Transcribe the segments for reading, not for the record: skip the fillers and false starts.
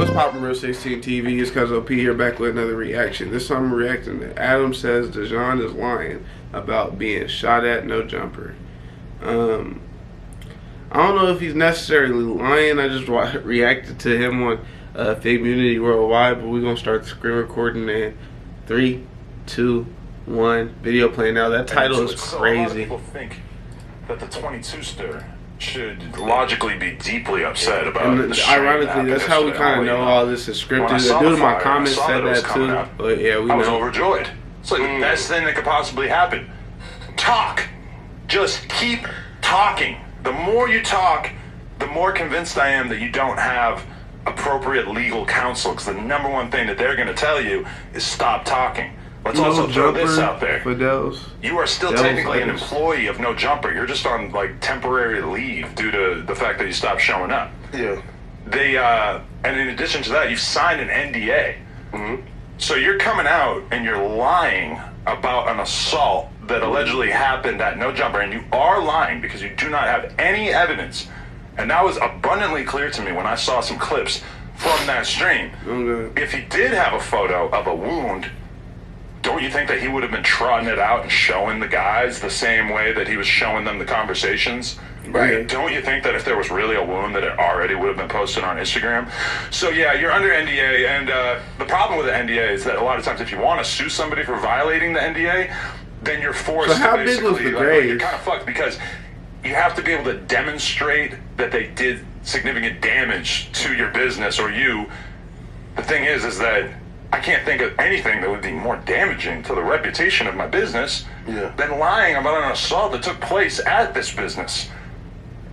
What's poppin', Real 16 TV? It's Cuz OP here back with another reaction. This time I'm reacting to Adam says Dejon is lying about being shot at no jumper. I don't know if he's necessarily lying. I just reacted to him on Fake Community Worldwide, but we're going to start the screen recording in 3, 2, 1. Video playing now. That title is crazy. A lot of people think that the 22-ster should logically be deeply upset about it. Ironically, that's how we kind of know all this is scripted. The dude in my comments said that too. But yeah, we know. I was overjoyed. It's like the best thing that could possibly happen. Talk. Just keep talking. The more you talk, the more convinced I am that you don't have appropriate legal counsel. Because the number one thing that they're going to tell you is stop talking. Let's also throw this out there. You are still technically an employee of No Jumper. You're just on like temporary leave due to the fact that you stopped showing up. Yeah. They and in addition to that, you've signed an NDA. So you're coming out and you're lying about an assault that allegedly happened at No Jumper, and you are lying because you do not have any evidence. And that was abundantly clear to me when I saw some clips from that stream. If he did have a photo of a wound, don't you think that he would have been trotting it out and showing the guys the same way that he was showing them the conversations? Right. Don't you think that if there was really a wound that it already would have been posted on Instagram? So yeah, you're under NDA, and the problem with the NDA is that a lot of times if you want to sue somebody for violating the NDA, then you're forced to basically, big was the you're kind of fucked because you have to be able to demonstrate that they did significant damage to your business or you. The thing is that I can't think of anything that would be more damaging to the reputation of my business than lying about an assault that took place at this business.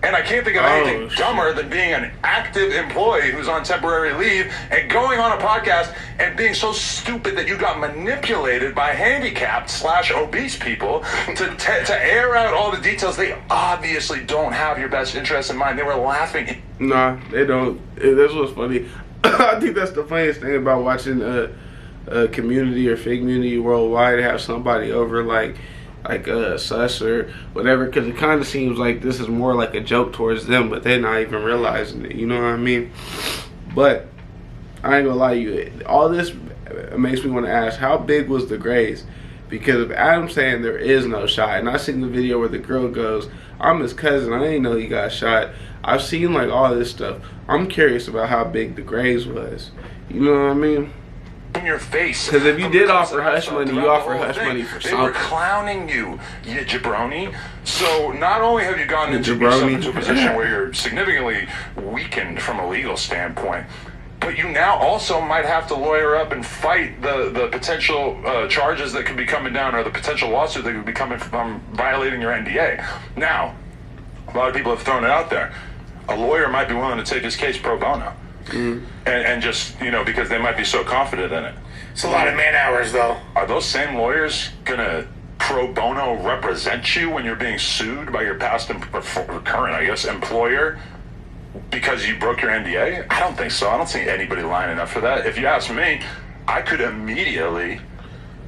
And I can't think of anything dumber than being an active employee who's on temporary leave and going on a podcast and being so stupid that you got manipulated by handicapped/obese people to air out all the details. They obviously don't have your best interest in mind. They were laughing. Nah, they don't. That's what's funny. I think that's the funniest thing about watching a community or Fake Community Worldwide, to have somebody over like Sus or whatever, because it kind of seems like this is more like a joke towards them, but they're not even realizing it. You know what I mean? But I ain't gonna lie to you, all this makes me want to ask, how big was the graze? Because if Adam's saying there is no shot, and I seen the video where the girl goes, I'm his cousin, I didn't know he got shot. I've seen like all this stuff. I'm curious about how big the graze was. You know what I mean? In your face. Because if you did offer hush money, you offer hush money for something. They were clowning you jabroni. So not only have you gotten into a position where you're significantly weakened from a legal standpoint, but you now also might have to lawyer up and fight the potential charges that could be coming down, or the potential lawsuit that could be coming from violating your NDA. Now, a lot of people have thrown it out there. A lawyer might be willing to take his case pro bono. And just, you know, because they might be so confident in it. It's a lot of man hours, though. Are those same lawyers gonna pro bono represent you when you're being sued by your past and current, I guess, employer because you broke your NDA? I don't think so. I don't see anybody lining up for that. If you ask me, I could immediately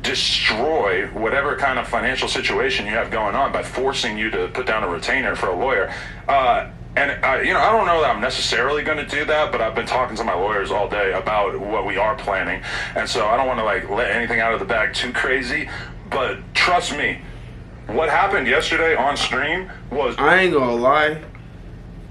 destroy whatever kind of financial situation you have going on by forcing you to put down a retainer for a lawyer. And, you know, I don't know that I'm necessarily going to do that, but I've been talking to my lawyers all day about what we are planning. And so I don't want to, like, let anything out of the bag too crazy. But trust me, what happened yesterday on stream was... I ain't going to lie.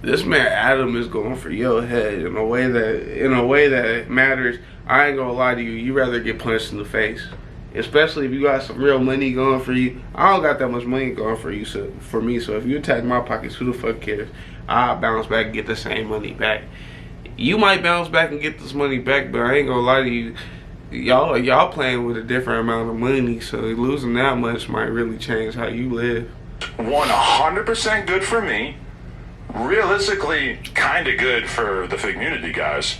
This man Adam is going for your head in a way that matters. I ain't going to lie to you. You rather get punched in the face. Especially if you got some real money going for you. I don't got that much money going for you, so for me. So if you attack my pockets, who the fuck cares? I'll bounce back and get the same money back. You might bounce back and get this money back, but I ain't gonna lie to you. Y'all playing with a different amount of money, so losing that much might really change how you live. 100% good for me. Realistically, kind of good for the Fake Community guys.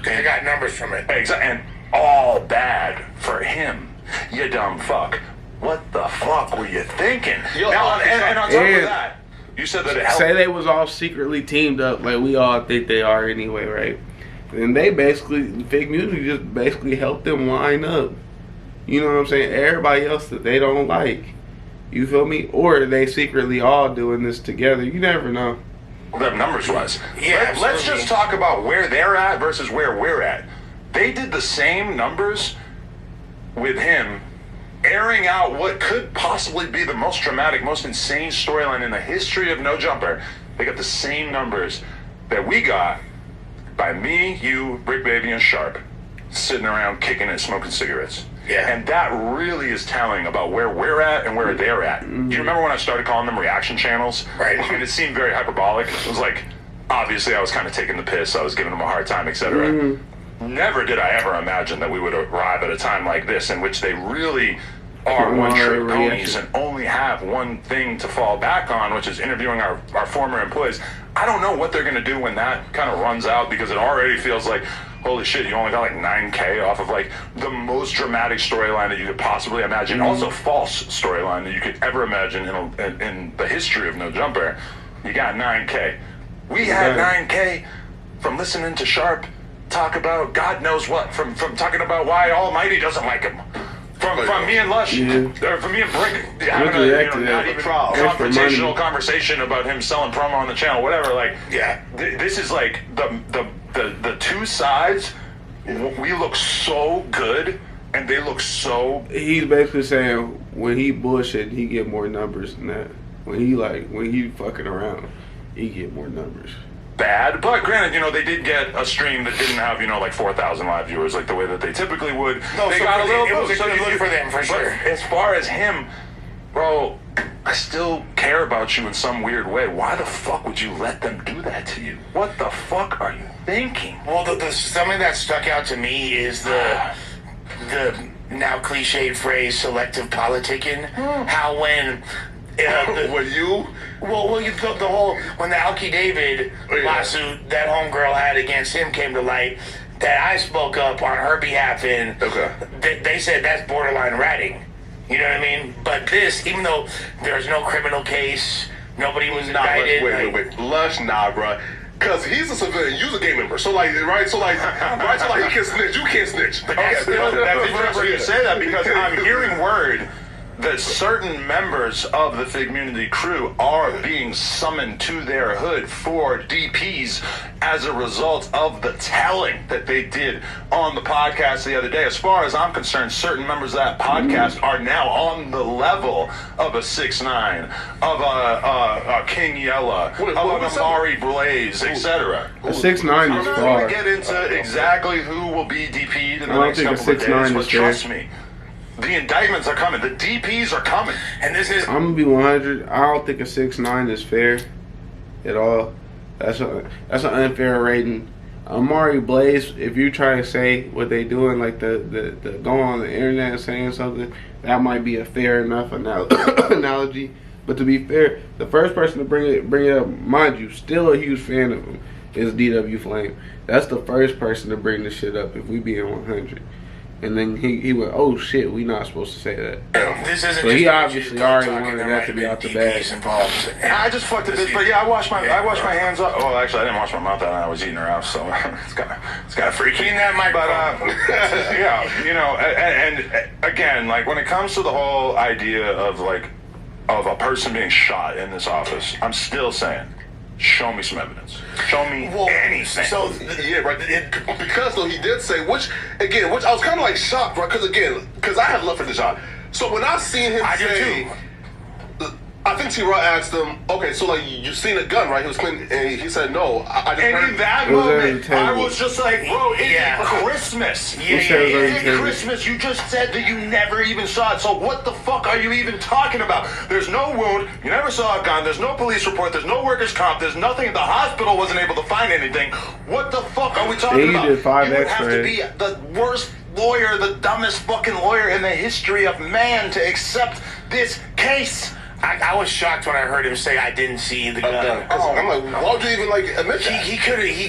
They got numbers from it. Exactly, and all bad for him. You dumb fuck. What the fuck were you thinking? Now, and on top of that, you said that it helped. Say they was all secretly teamed up like we all think they are anyway, right? And they basically, Fake Community just basically helped them line up. You know what I'm saying? Everybody else that they don't like. You feel me? Or they secretly all doing this together. You never know. numbers-wise. Yeah, Let's absolutely. just talk about where they're at versus where we're at. They did the same numbers with him airing out what could possibly be the most dramatic, most insane storyline in the history of No Jumper. They got the same numbers that we got by me, you, Brick Baby, and Sharp sitting around kicking it, smoking cigarettes. Yeah. And that really is telling about where we're at and where they're at. Do you remember when I started calling them reaction channels? Right. And it seemed very hyperbolic. It was like, obviously I was kind of taking the piss. I was giving them a hard time, etc. Never did I ever imagine that we would arrive at a time like this in which they really are one-trick ponies and only have one thing to fall back on, which is interviewing our former employees. I don't know what they're going to do when that kind of runs out, because it already feels like, holy shit, you only got like 9K off of like the most dramatic storyline that you could possibly imagine. Also false storyline that you could ever imagine in the history of No Jumper. You got 9K. We had 9K from listening to Sharp talk about God knows what, from talking about why Almighty doesn't like him. From me and Lush, or from me and Brick, having a not even confrontational conversation about him selling promo on the channel, whatever. Like, this is like the two sides. We look so good, and they look so. He's basically saying when he bullshit, he get more numbers than that. When he fucking around, he get more numbers. Bad, but granted, they did get a stream that didn't have, like 4,000 live viewers like the way that they typically would. No, they so got a little it was a boost. good look for them, for sure. As far as him, bro, I still care about you in some weird way. Why the fuck would you let them do that to you? What the fuck are you thinking? Well, something that stuck out to me is the now cliched phrase selective politicking. How when Were you? Well, you the whole when the Alki David lawsuit that homegirl had against him came to light, that I spoke up on her behalf, and they said that's borderline ratting. You know what I mean? But this, even though there's no criminal case, nobody was indicted. Wait. Lush, nah, bruh. Cause he's a civilian, you's a gang member. So like, he can snitch, you can't snitch. But that's interesting you say that, because I'm hearing word that certain members of the Figmunity crew are being summoned to their hood for DPs as a result of the telling that they did on the podcast the other day. As far as I'm concerned, certain members of that podcast are now on the level of a 6ix9ine, of a King Yella, of an Amari Blaze, etc. A 6ix9ine is I'm not far. going to get into exactly who will be DP'd in the next think a couple of 6ix9ine days, but is trust me, the indictments are coming. The DPs are coming. And this is... I'm gonna be 100. I don't think a 6ix9ine is fair at all. That's an unfair rating. Amari Blaze, if you try to say what they doing, like the go on the internet and saying something, that might be a fair enough analogy. But to be fair, the first person to bring it up, mind you, still a huge fan of him, is DW Flame. That's the first person to bring this shit up if we be in 100. And then he went, oh shit, we not supposed to say that. This isn't. So just he obviously already talking, wanted there that might to be have out the been bag. DPs involved. I just fucked it, but yeah, I washed my hands up. Oh, actually, I didn't wash my mouth out. I was eating her out, so it's kind of freaky. Clean that microphone. But yeah, and again, like when it comes to the whole idea of a person being shot in this office, I'm still saying, show me some evidence. Show me anything. So yeah, right. Because though he did say, which I was kind of like shocked, right? Because I have love for Dejon. So when I seen him say, I think T-Raw asked him, okay, so like you seen a gun, right? He was clean, and he said no. I just And heard in that moment, I was just like, bro, it's Christmas. It's Christmas. You just said that you never even saw it. So what the fuck are you even talking about? There's no wound. You never saw a gun. There's no police report. There's no workers' comp. There's nothing. The hospital wasn't able to find anything. What the fuck are we talking about? Did 5 you would have to X-rays. be the worst lawyer, the dumbest fucking lawyer in the history of man to accept this case. I was shocked when I heard him say I didn't see the gun. I'm like, why would you even admit that? He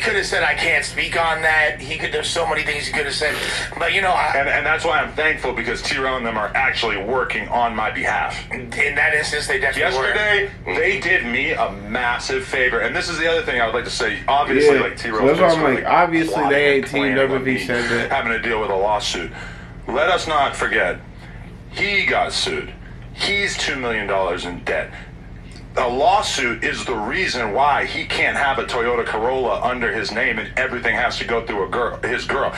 could have said I can't speak on that. There's so many things he could have said, but and that's why I'm thankful, because T-Raw and them are actually working on my behalf. In that instance, they definitely Yesterday, they did me a massive favor, and this is the other thing I would like to say. Obviously, like T-Raw, that's why I'm like, obviously they ain't teamed up if he said that. Having to deal with a lawsuit. Let us not forget, he got sued. He's $2 million in debt. a lawsuit is the reason why he can't have a Toyota Corolla under his name and everything has to go through his girl.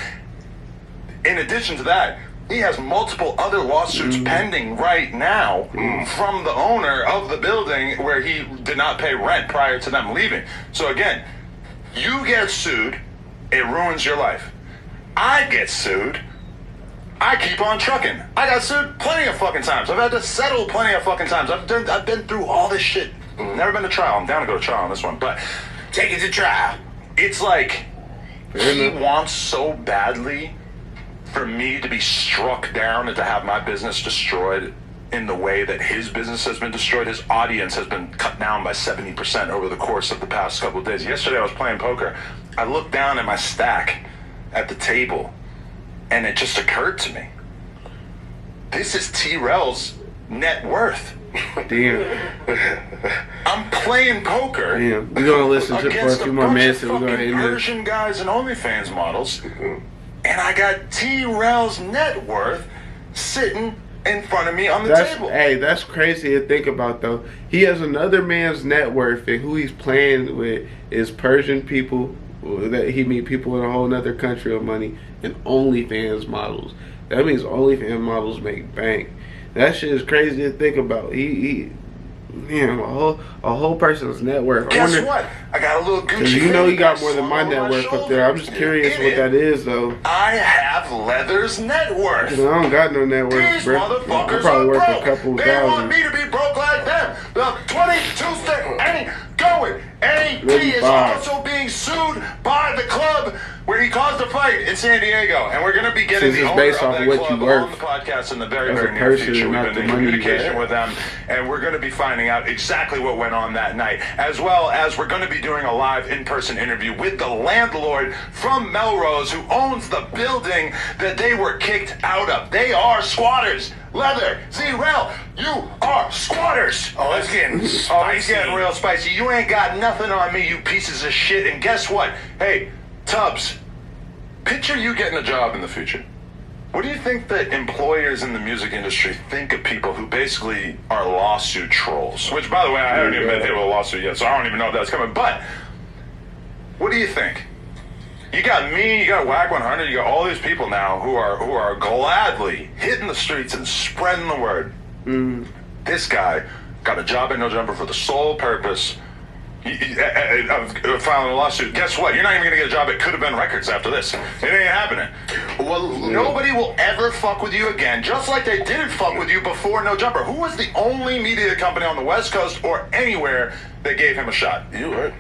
In addition to that, he has multiple other lawsuits pending right now from the owner of the building where he did not pay rent prior to them leaving. So again, you get sued, it ruins your life. I get sued, I keep on trucking. I got sued plenty of fucking times. I've had to settle plenty of fucking times. I've been through all this shit. Never been to trial. I'm down to go to trial on this one. But take it to trial. It's like he wants so badly for me to be struck down and to have my business destroyed in the way that his business has been destroyed. His audience has been cut down by 70% over the course of the past couple of days. Yesterday I was playing poker. I looked down at my stack at the table and it just occurred to me. This is T-Rel's net worth. Damn. I'm playing poker. Damn. We're gonna listen to it for a few more minutes and we're gonna end Persian guys and OnlyFans models. And I got T-Rel's net worth sitting in front of me on the table. Hey, that's crazy to think about, though. He has another man's net worth, and who he's playing with is Persian people. That he meet people in a whole other country of money, and OnlyFans models. That means OnlyFans models make bank. That shit is crazy to think about. A whole person's net worth. Guess what? I got a little Gucci. You know he got more than my net worth up there. I'm just curious what that is, though. I have Leather's net worth. I don't got no net worth, These bro. motherfuckers I'm probably are worth broke. a couple They thousand. want me to be broke like them. The 22 cent ain't going. AT is 55. also being sued by the club where he caused a fight in San Diego, and we're going to be getting This the is owner based of off that of what club you worth on the podcast in the very, as a very near person, future. not We've the been in money you communication have. with them, and we're going to be finding out exactly what went on that night, as well as we're going to be doing a live in-person interview with the landlord from Melrose who owns the building that they were kicked out of. They are squatters. Leather, Z-Rel, you are squatters. Oh, it's getting spicy. Oh, he's getting real spicy. You ain't got nothing on me, you pieces of shit. And guess what? Hey, Tubbs, picture you getting a job in the future. What do you think that employers in the music industry think of people who basically are lawsuit trolls? Which, by the way, I haven't even been hit with a lawsuit yet, so I don't even know if that's coming. But what do you think? You got me, you got WAC 100, you got all these people now who are gladly hitting the streets and spreading the word. This guy got a job at No Jumper for the sole purpose of filing a lawsuit. Guess what? You're not even going to get a job at Could Have Been Records after this. It ain't happening. Well, nobody will ever fuck with you again, just like they didn't fuck with you before No Jumper. Who was the only media company on the West Coast or anywhere that gave him a shot? You heard.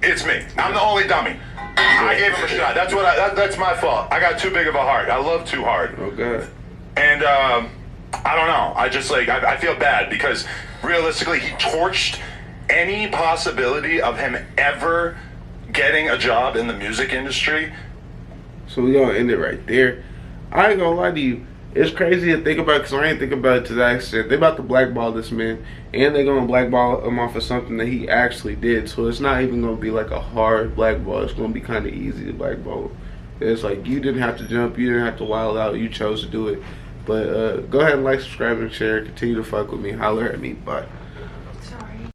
It's me. I'm the only dummy. I gave him a shot. That's my fault. I got too big of a heart. I love too hard. Oh, God. And I don't know. I just I feel bad because realistically he torched any possibility of him ever getting a job in the music industry. So we gonna end it right there. I ain't gonna lie to you. It's crazy to think about because I ain't think about it to that extent. They about to blackball this man, and they're gonna blackball him off of something that he actually did. So it's not even gonna be like a hard blackball. It's gonna be kind of easy to blackball. It's like you didn't have to jump, you didn't have to wild out, you chose to do it. But go ahead and like, subscribe, and share. Continue to fuck with me. Holler at me. Bye.